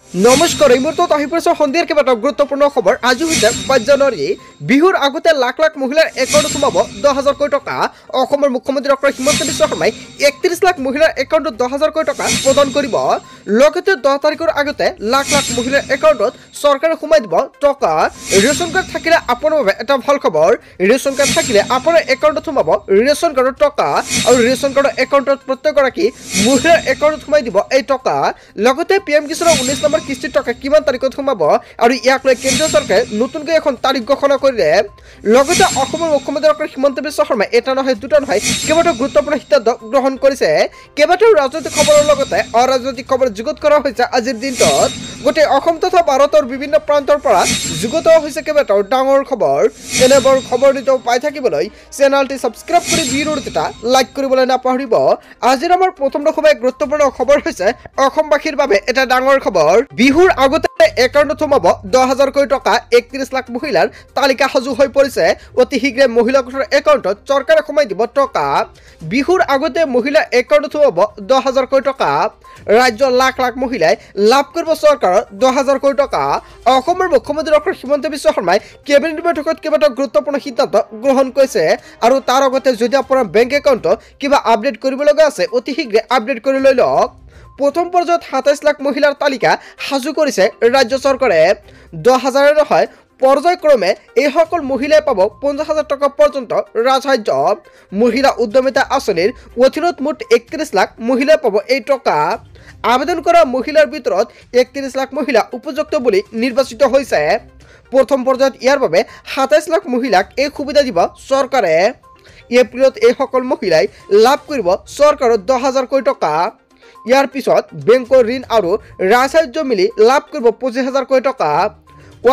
নমস্কাৰ এই মুহূৰ্তত আহি পৰিছে সন্ধিয়াৰ কেইবাটা গুৰুত্বপূৰ্ণ খবৰ। আজি হৈছে ৫ জানুৱাৰী। বিহুৰ আগতে লাখ লাখ মহিলাৰ একাউণ্টত সোমাব ১০,০০০ কোটি টকা। অসমৰ মুখ্যমন্ত্ৰী ডক্টৰ হিমন্ত বিশ্ব শৰ্মাই ৩১ লাখ মহিলাৰ একাউণ্টত ১০,০০০ কোটি টকা প্ৰদান কৰিব। লগতে ১০ তাৰিখৰ আগতে লাখ লাখ মহিলাৰ একাউণ্টত চৰকাৰে সোমাই দিব টকা। ৰেচন কাৰ্ড থাকিলে আপোনাৰ বাবে এটা ভাল খবৰ। ৰেচন কাৰ্ড থাকিলে আপোনাৰ একাউণ্টত সোমাব ৰেচন কাৰ্ডৰ টকা আৰু ৰেচন কাৰ্ডৰ একাউণ্টত প্ৰত্যেকগৰাকী মহিলাৰ একাউণ্টত সোমাই দিব এই টকা। লগতে PM কিষাণৰ ১৯ নম্বৰ কিস্তিৰ টকা কিমান তাৰিখত সোমাব আৰু ইয়াক লৈ কেন্দ্ৰীয় চৰকাৰে নতুনকৈ এখন তাৰিখ ঘোষণা কৰিলে। লগতে অসমৰ মুখ্যমন্ত্ৰী ডক্টৰ হিমন্ত বিশ্ব শৰ্মাই এটা নহয় দুটা নহয় কেইবাটাও গুৰুত্বপূৰ্ণ সিদ্ধান্ত গ্ৰহণ কৰিছে। কেইবাটাও ৰাজনৈতিক খবৰৰ লগতে অৰাজনৈতিক খবৰ যুগুত কৰা হৈছে আজিৰ দিনটোত। গোটেই অসম তথা ভাৰতৰ বিভিন্ন প্ৰান্তৰ পৰা যুগুত হৈছে কেইবাটাও ডাঙৰ খবৰ। এনেবোৰ খবৰ নিতৌ পাই থাকিবলৈ চেনেলটি ছাবস্ক্ৰাইব কৰি ভিডিঅ'টো এটা লাইক কৰিবলৈ নাপাহৰিব। আজিৰ আমাৰ প্ৰথম গুৰুত্বপূৰ্ণ খবৰ হৈছে অসমবাসীৰ বাবে এটা ডাঙৰ খবৰ। বিহুৰ আগতে একাউণ্টত সোমাব ১০,০০০ কোটি টকা। ৩১ লাখ মহিলাৰ তালিকা সাজু হৈ পৰিছে। অতি শীঘ্ৰে মহিলাসকলৰ একাউণ্টত চৰকাৰে সোমাই দিব টকা। বিহুৰ আগতে মহিলাৰ একাউণ্টত সোমাব ১০,০০০ কোটি টকা। ৰাজ্যৰ লাখ লাখ মহিলাই লাভ কৰিব চৰকাৰৰ ১০,০০০ কোটি টকা। অসমৰ মুখ্যমন্ত্ৰী ডক্টৰ হিমন্ত বিশ্ব শৰ্মাই কেবিনেট বৈঠকত কেইবাটাও গুৰুত্বপূৰ্ণ সিদ্ধান্ত গ্ৰহণ কৰিছে। আৰু তাৰ আগতে যদি আপোনাৰ বেংক একাউণ্টত কিবা আপডেট কৰিব লগা আছে অতি শীঘ্ৰে আপডেট কৰি লৈ লওক। প্ৰথম পৰ্যায়ত ২৭ লাখ মহিলাৰ তালিকা সাজু কৰিছে ৰাজ্য চৰকাৰে। ১০,০০০ নহয় পৰ্যায়ক্ৰমে এইসকল মহিলাই পাব ৫০,০০০ টকা পৰ্যন্ত ৰাজসাহায্য। মহিলা উদ্যমিতা আঁচনিৰ অধীনত মুঠ ৩১ লাখ মহিলাই পাব এই টকা। আবেদন কৰা মহিলাৰ ভিতৰত ৩১ লাখ মহিলা উপযুক্ত বুলি নিৰ্বাচিত হৈছে। প্ৰথম পৰ্যায়ত ইয়াৰ বাবে ২৭ লাখ মহিলাক এই সুবিধা দিব চৰকাৰে। এপ্ৰিলত এইসকল মহিলাই লাভ কৰিব চৰকাৰৰ ১০,০০০ কোটি টকা। ইয়াৰ পিছত বেংকৰ ঋণ আৰু ৰাজসাহায্য মিলি লাভ কৰিব ২৫,০০০ কোটি টকা।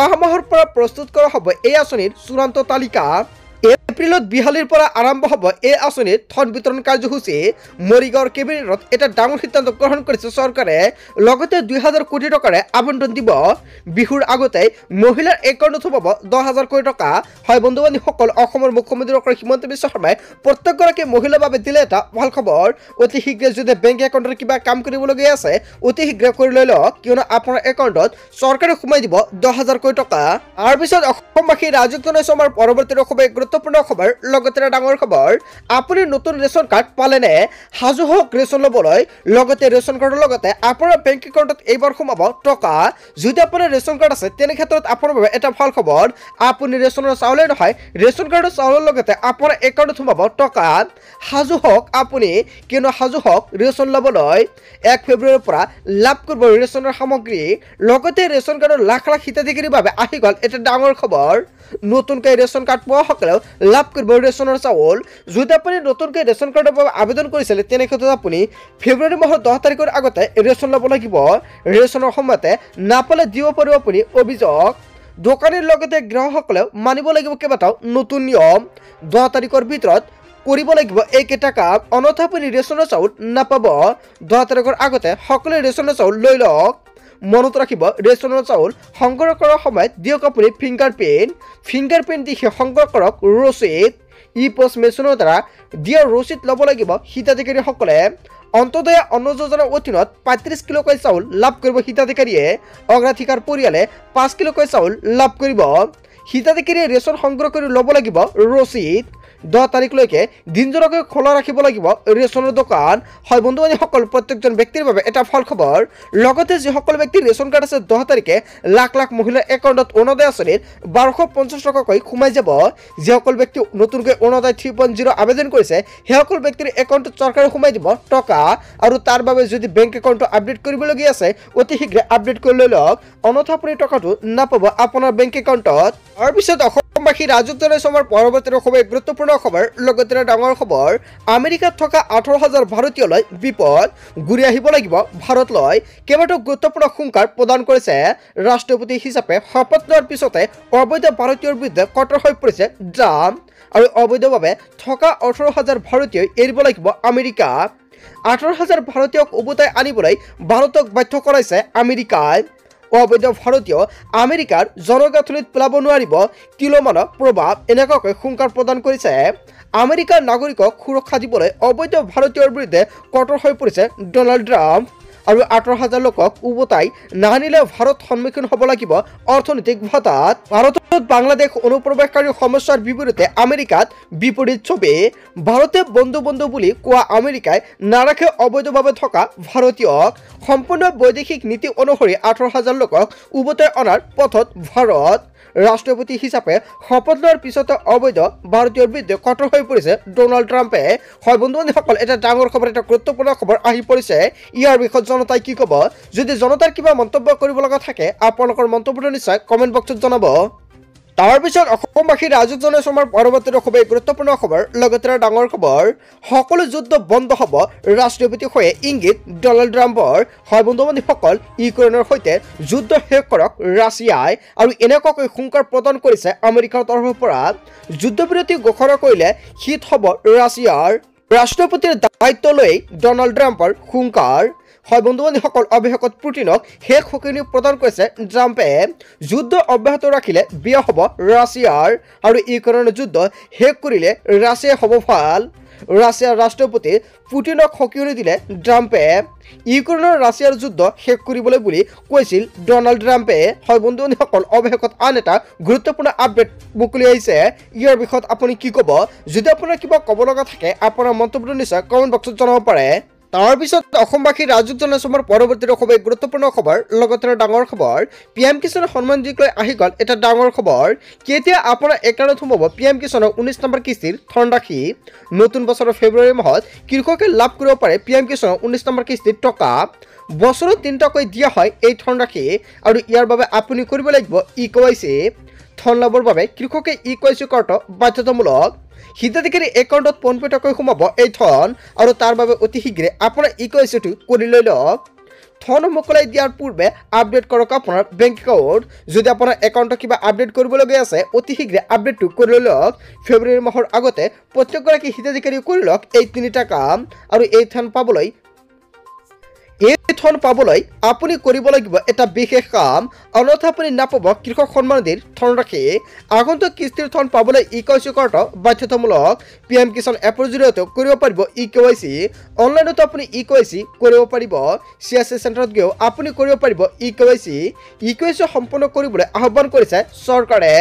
অহা মাহৰ পৰা প্ৰস্তুত কৰা হ'ব এই আঁচনিৰ চূড়ান্ত তালিকা। এপ্ৰিলত বিহালীৰ পৰা আৰম্ভ হ'ব এই আঁচনিৰ ধন বিতৰণ কাৰ্যসূচী। মৰিগাঁৱৰ কেবিনেটত এটা ডাঙৰ সিদ্ধান্ত গ্ৰহণ কৰিছে চৰকাৰে। লগতে ২,০০০ কোটি টকাৰে আবণ্টন দিব। বিহুৰ আগতে মহিলাৰ একাউণ্টত সোমাব ১০,০০০ কোটি টকা। হয় বন্ধু বান্ধৱীসকল, অসমৰ মুখ্যমন্ত্ৰী ডক্টৰ হিমন্ত বিশ্ব শৰ্মাই প্ৰত্যেকগৰাকী মহিলাৰ বাবে দিলে এটা ভাল খবৰ। অতি শীঘ্ৰে যদি বেংক একাউণ্টৰ কিবা কাম কৰিবলগীয়া আছে অতি শীঘ্ৰে কৰি লৈ লওক, কিয়নো আপোনাৰ একাউণ্টত চৰকাৰে সোমাই দিব ১০,০০০ কোটি টকা। তাৰপিছত অসমবাসী ৰাজক জনাইছো আমাৰ পৰৱৰ্তী গুৰুত্বপূৰ্ণ খবৰ। লগতে ডাঙৰ খবৰ, আপুনি নতুন ৰেচন কাৰ্ড পালেনে? সাজু হওক ৰেচন ল'বলৈ। লগতে ৰেচন কাৰ্ডৰ লগতে আপোনাৰ বেংক একাউণ্টত এইবাৰ সোমাব টকা। যদি আপোনাৰ ৰেচন কাৰ্ড আছে তেনে ক্ষেত্ৰত আপোনাৰ বাবে এটা ভাল খবৰ। আপুনি ৰেচনৰ চাউলেই নহয় ৰেচন কাৰ্ডৰ চাউলৰ লগতে আপোনাৰ একাউণ্টত সোমাব টকা। সাজু হওক আপুনি, কিয়নো সাজু হওক ৰেচন ল'বলৈ। ১ ফেব্ৰুৱাৰীৰ পৰা লাভ কৰিব ৰেচনৰ সামগ্ৰী। লগতে ৰেচন কাৰ্ডৰ লাখ লাখ হিতাধিকাৰীৰ বাবে আহি গ'ল এটা ডাঙৰ খবৰ। নতুনকৈ ৰেচন কাৰ্ড পোৱাসকলেও লাভ কৰিব ৰেচনৰ চাউল। যদি আপুনি নতুনকৈ ৰেচন কাৰ্ডৰ বাবে আবেদন কৰিছিলে তেনে ক্ষেত্ৰত আপুনি ফেব্ৰুৱাৰী মাহৰ ১০ তাৰিখৰ আগতে ৰেচন ল'ব লাগিব। ৰেচনৰ সময়তে নাপালে দিব পাৰিব আপুনি অভিযোগ। দোকানীৰ লগতে গ্ৰাহকসকলেও মানিব লাগিব কেইবাটাও নতুন নিয়ম। ১০ তাৰিখৰ ভিতৰত কৰিব লাগিব এইকেইটা কাম, অন্যথা আপুনি ৰেচনৰ চাউল নাপাব। ১০ তাৰিখৰ আগতে সকলোৱে ৰেচনৰ চাউল লৈ লওক। মনত ৰাখিব ৰেচনৰ চাউল সংগ্ৰহ কৰাৰ সময়ত দিয়ক আপুনি ফিংগাৰপ্ৰিণ্ট দি সংগ্ৰহ কৰক ৰচিদ। ই-পষ্ট মেচিনৰ দ্বাৰা দিয়া ৰচিদ ল'ব লাগিব হিতাধিকাৰীসকলে। অন্তোদয় অন্ন যোজনাৰ অধীনত ৩৫ কিলোকৈ চাউল লাভ কৰিব হিতাধিকাৰীয়ে। অগ্ৰাধিকাৰ পৰিয়ালে ৫ কিলোকৈ চাউল লাভ কৰিব। হিতাধিকাৰীয়ে ৰেচন সংগ্ৰহ কৰি ল'ব লাগিব ৰচিদ। ১০ তাৰিখলৈকে দিনজোৰাকৈ খোলা ৰাখিব লাগিব ৰেচনৰ দোকান। হয় বন্ধু বান্ধৱীসকল, প্ৰত্যেকজন ব্যক্তিৰ বাবে এটা ভাল খবৰ। লগতে যিসকল ব্যক্তিৰ ৰেচন কাৰ্ড আছে ১০ তাৰিখে লাখ লাখ মহিলাৰ একাউণ্টত অৰুণোদয় আঁচনিৰ ১২৫০ টকাকৈ সোমাই যাব। যিসকল ব্যক্তি নতুনকৈ অৰুণোদয় 3.0 আবেদন কৰিছে সেইসকল ব্যক্তিৰ একাউণ্টত চৰকাৰে সোমাই দিব টকা। আৰু তাৰ বাবে যদি বেংক একাউণ্টটো আপডেট কৰিবলগীয়া আছে অতি শীঘ্ৰে আপডেট কৰি লৈ লওক, অন্যথা আপুনি টকাটো নাপাব আপোনাৰ বেংক একাউণ্টত। তাৰপিছত অসমবাসী ৰাজক জনাইছো আমাৰ পৰৱৰ্তী গুৰুত্বপূৰ্ণ খবৰ। লগতে ডাঙৰ খবৰ, আমেৰিকাত থকা ১৮,০০০ ভাৰতীয়লৈ বিপদ, ঘূৰি আহিব লাগিব ভাৰতলৈ। কেইবাটাও গুৰুত্বপূৰ্ণ সংখ্যাৰ প্ৰদান কৰিছে। ৰাষ্ট্ৰপতি হিচাপে শপত লোৱাৰ পিছতে অবৈধ ভাৰতীয়ৰ বিৰুদ্ধে কঠোৰ হৈ পৰিছে ট্ৰাম্প। আৰু অবৈধভাৱে থকা ১৮,০০০ ভাৰতীয়ই এৰিব লাগিব আমেৰিকা। ১৮,০০০ ভাৰতীয়ক উভতাই আনিবলৈ ভাৰতক বাধ্য কৰাইছে আমেৰিকাই। অবৈধ ভাৰতীয় আমেৰিকাৰ জনগাঁথনিত পেলাব নোৱাৰিব তিলমানৰ প্ৰভাৱ, এনেকুৱাকৈ হুংকাৰ প্ৰদান কৰিছে। আমেৰিকাৰ নাগৰিকক সুৰক্ষা দিবলৈ অবৈধ ভাৰতীয়ৰ বিৰুদ্ধে কঠোৰ হৈ পৰিছে ডনাল্ড ট্ৰাম্প। আৰু 18,000 লোকক উভতাই নানিলে ভাৰত সন্মুখীন হ'ব লাগিব অৰ্থনৈতিক ভাতাত। ভাৰতত বাংলাদেশ অনুপ্ৰৱেশকাৰীৰ সমস্যাৰ বিপৰীতে আমেৰিকাত বিপৰীত ছবি। ভাৰতে বন্ধু বন্ধু বুলি কোৱা আমেৰিকাই নাৰাখে অবৈধভাৱে থকা ভাৰতীয়ক। সম্পূৰ্ণ বৈদেশিক নীতি অনুসৰি 18,000 লোকক উভতাই অনাৰ পথত ভাৰত। ৰাষ্ট্ৰপতি হিচাপে শপত লোৱাৰ পিছতে অবৈধ ভাৰতীয়ৰ বিৰুদ্ধে কঠোৰ হৈ পৰিছে ডোনাল্ড ট্ৰাম্পে। হয় বন্ধু বান্ধৱীসকল, এটা ডাঙৰ খবৰ, এটা গুৰুত্বপূৰ্ণ খবৰ আহি পৰিছে। ইয়াৰ বিষয়ত জনতাই কি ক'ব? যদি জনতাৰ কিবা মন্তব্য কৰিব লগা থাকে আপোনালোকৰ মন্তব্যটো নিশ্চয় কমেণ্ট বক্সত জনাব। তাৰপিছত অসমবাসী ৰাজুক জনাইছো আমাৰ পৰৱৰ্তী খুবেই গুৰুত্বপূৰ্ণ খবৰ, লগতে ডাঙৰ খবৰ। সকলো যুদ্ধ বন্ধ হ'ব ৰাষ্ট্ৰপতি হৈ ইংগিত ডনাল্ড ট্ৰাম্পৰ। হয় বন্ধু বান্ধৱীসকল, ইউক্ৰেইনৰ সৈতে যুদ্ধ শেষ কৰক ৰাছিয়াই আৰু এনেকুৱাকৈ হুংকাৰ প্ৰদান কৰিছে আমেৰিকাৰ তৰফৰ পৰা। যুদ্ধবিৰতি ঘোষণা কৰিলে শীত হ'ব ৰাছিয়াৰ। ৰাষ্ট্ৰপতিৰ দায়িত্ব লৈ ডনাল্ড ট্ৰাম্পৰ হুংকাৰ। হয় বন্ধু বান্ধৱীসকল, অৱশেষত পুটিনক শেষ সকিনি প্ৰদান কৰিছে ট্ৰাম্পে। যুদ্ধ অব্যাহত ৰাখিলে বিয়া হ'ব ৰাছিয়াৰ আৰু ইউক্ৰেইনৰ যুদ্ধ শেষ কৰিলে ৰাছিয়া হ'ব ভাল। ৰাছিয়াৰ ৰাষ্ট্ৰপতি পুটিনক সকিয়নি দিলে ট্ৰাম্পে। ইউক্ৰেইনৰ ৰাছিয়াৰ যুদ্ধ শেষ কৰিবলৈ বুলি কৈছিল ডনাল্ড ট্ৰাম্পে। হয় বন্ধু বান্ধৱীসকল, অৱশেষত আন এটা গুৰুত্বপূৰ্ণ আপডেট মুকলি আহিছে। ইয়াৰ বিষয়ত আপুনি কি ক'ব? যদি আপোনাৰ কিবা ক'ব লগা থাকে আপোনাৰ মন্তব্যটো নিশ্চয় কমেণ্ট বক্সত জনাব পাৰে। তাৰপিছত অসমবাসী ৰাজুক জনাইছো আমাৰ পৰৱৰ্তী খুবেই গুৰুত্বপূৰ্ণ খবৰ, লগতে ডাঙৰ খবৰ। PM কিষাণৰ সন্মান দিলৈ আহি গ'ল এটা ডাঙৰ খবৰ। কেতিয়া আপোনাৰ একাউণ্টত সোমাব PM কিষাণৰ 19 নম্বৰ কিস্তিৰ ধনৰাশি। নতুন বছৰৰ ফেব্ৰুৱাৰী মাহত কৃষকে লাভ কৰিব পাৰে PM কিষাণৰ 19 নম্বৰ কিস্তিৰ টকা। বছৰত 3টাকৈ দিয়া হয় এই ধনৰাশি আৰু ইয়াৰ বাবে আপুনি কৰিব লাগিব EKYC। ধন লাভৰ বাবে কৃষকে EKYC কৰাটো বাধ্যতামূলক। হিতাধিকাৰী একাউণ্টত 15 টকাকৈ সোমাব এই ধন আৰু তাৰ বাবে অতি শীঘ্ৰে আপোনাৰ EKYCটো কৰি লৈ লওক। ধন মোকলাই দিয়াৰ পূৰ্বে আপডেট কৰক আপোনাৰ বেংক একাউণ্ট। যদি আপোনাৰ একাউণ্টত কিবা আপডেট কৰিবলগীয়া আছে অতি শীঘ্ৰে আপডেটটো কৰি লৈ লওক। ফেব্ৰুৱাৰী মাহৰ আগতে প্ৰত্যেকগৰাকী হিতাধিকাৰী কৰি লওক এই 3টা কাম আৰু এই ধন পাবলৈ আপুনি কৰিব লাগিব এটা বিশেষ কাম, অন্যথা আপুনি নাপাব কৃষক সন্মান নিধিৰ ধনৰাশি। আগন্তুক কিস্তিৰ ধন পাবলৈ EKYC কৰাটো বাধ্যতামূলক। PM কিষাণ এপৰ জৰিয়তে কৰিব পাৰিব EKYC। অনলাইনতো আপুনি EKYC কৰিব পাৰিব। CSC চেণ্টাৰত গৈ আপুনি কৰিব পাৰিব EKYC সম্পূৰ্ণ কৰিবলৈ আহ্বান কৰিছে চৰকাৰে।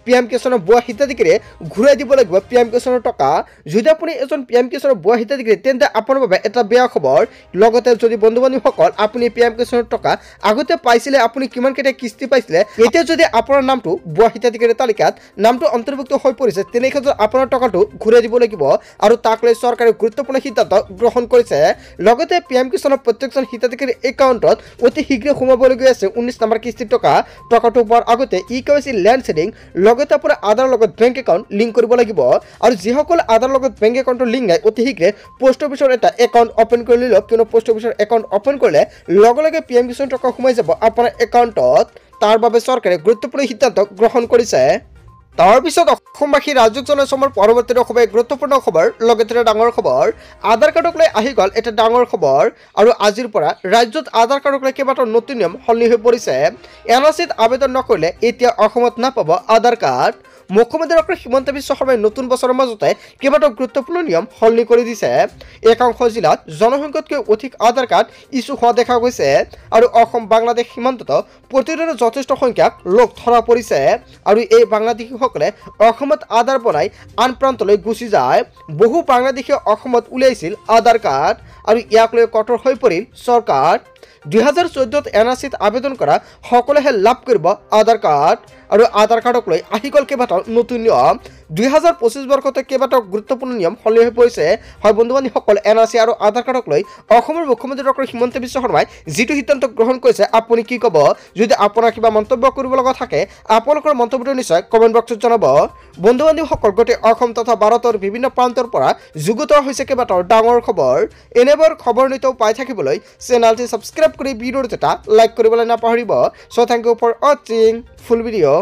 PM কিষাণৰ ভুৱা হিতাধিকাৰীয়ে ঘূৰাই দিব লাগিব PM কিষাণৰ টকা। যদি আপুনি এজন PM কিষাণৰ ভুৱা হিতাধিকাৰী তেন্তে আপোনাৰ বাবে এটা বেয়া খবৰ। লগতে যদি বন্ধু বান্ধৱীসকল আপুনি PM কিষাণৰ টকা আগতে পাইছিলে, আপুনি কিমানকেইটা কিস্তি পাইছিলে, এতিয়া যদি আপোনাৰ নামটো ভুৱা হিতাধিকাৰীৰ তালিকাত নামটো অন্তৰ্ভুক্ত হৈ পৰিছে তেনে ক্ষেত্ৰত আপোনাৰ টকাটো ঘূৰাই দিব লাগিব আৰু তাক লৈ চৰকাৰে গুৰুত্বপূৰ্ণ সিদ্ধান্ত গ্ৰহণ কৰিছে। লগতে PM কিষাণৰ প্ৰত্যেকজন হিতাধিকাৰীৰ একাউণ্টত অতি শীঘ্ৰে সোমাবলগীয়া আছে 19 নম্বৰ কিস্তিৰ টকা। টকাটো পোৱাৰ আগতে EKYC লেণ্ড ছেডিং লগতে আপোনাৰ আধাৰ লগত বেংক একাউণ্ট লিংক কৰিব লাগিব আৰু যিসকল আধাৰ লগত বেংক একাউণ্টৰ লিংক নাই অতি শীঘ্ৰে পোষ্ট অফিচৰ এটা একাউণ্ট অপেন কৰি লওক, কিয়নো পোষ্ট অফিচৰ একাউণ্ট অপেন কৰিলে লগে লগে PM কিষাণ টকা সোমাই যাব আপোনাৰ একাউণ্টত। তাৰ বাবে চৰকাৰে গুৰুত্বপূৰ্ণ সিদ্ধান্ত গ্ৰহণ কৰিছে। তাৰপিছত অসমবাসী ৰাজুক জনাইছো আমাৰ পৰৱৰ্তী খুবেই গুৰুত্বপূৰ্ণ খবৰ, লগতে ডাঙৰ খবৰ। আধাৰ কাৰ্ডক লৈ আহি গ'ল এটা ডাঙৰ খবৰ আৰু আজিৰ পৰা ৰাজ্যত আধাৰ কাৰ্ডক লৈ কেইবাটাও নতুন নিয়ম সলনি হৈ পৰিছে। NRCত আবেদন নকৰিলে এতিয়া অসমত নাপাব আধাৰ কাৰ্ড। মুখ্যমন্ত্ৰী ডক্টৰ হিমন্ত বিশ্ব শৰ্মাই নতুন বছৰৰ মাজতে কেইবাটাও গুৰুত্বপূৰ্ণ নিয়ম সলনি কৰি দিছে। একাংশ জিলাত জনসংখ্যাতকৈ অধিক আধাৰ কাৰ্ড ইছ্যু হোৱা দেখা গৈছে আৰু অসম বাংলাদেশ সীমান্তত প্ৰতিদিনে যথেষ্ট সংখ্যক লোক ধৰা পৰিছে আৰু এই বাংলাদেশীসকলে অসমত আধাৰ বনাই আন প্ৰান্তলৈ গুচি যায়। বহু বাংলাদেশীয়ে অসমত উলিয়াইছিল আধাৰ কাৰ্ড আৰু ইয়াক লৈ কঠোৰ হৈ পৰিল চৰকাৰ। 2014ত NRCত আবেদন কৰা সকলেহে লাভ কৰিব আধাৰ কাৰ্ড আৰু আধাৰ কাৰ্ডক লৈ আহি গ'ল কেইবাটাও নতুন নিয়ম। 2025 বৰ্ষতে কেইবাটাও গুৰুত্বপূৰ্ণ নিয়ম সলনি হৈ পৰিছে। হয় বন্ধু বান্ধৱীসকল, NRC আৰু আধাৰ কাৰ্ডক লৈ অসমৰ মুখ্যমন্ত্ৰী ডক্টৰ হিমন্ত বিশ্ব শৰ্মাই যিটো সিদ্ধান্ত গ্ৰহণ কৰিছে আপুনি কি ক'ব? যদি আপোনাৰ কিবা মন্তব্য কৰিব লগা থাকে আপোনালোকৰ মন্তব্যটো নিশ্চয় কমেণ্ট বক্সত জনাব। বন্ধু বান্ধৱীসকল, গোটেই অসম তথা ভাৰতৰ বিভিন্ন প্ৰান্তৰ পৰা যুগুত হৈছে কেইবাটাও ডাঙৰ খবৰ। এনেবোৰ খবৰ নিতৌ পাই থাকিবলৈ চেনেলটি ছাবস্ক্ৰাইব কৰি ভিডিঅ'টো এটা লাইক কৰিবলৈ নাপাহৰিব। চ' থেংক ইউ ফৰ ৱাচিং ফুল ভিডিঅ'।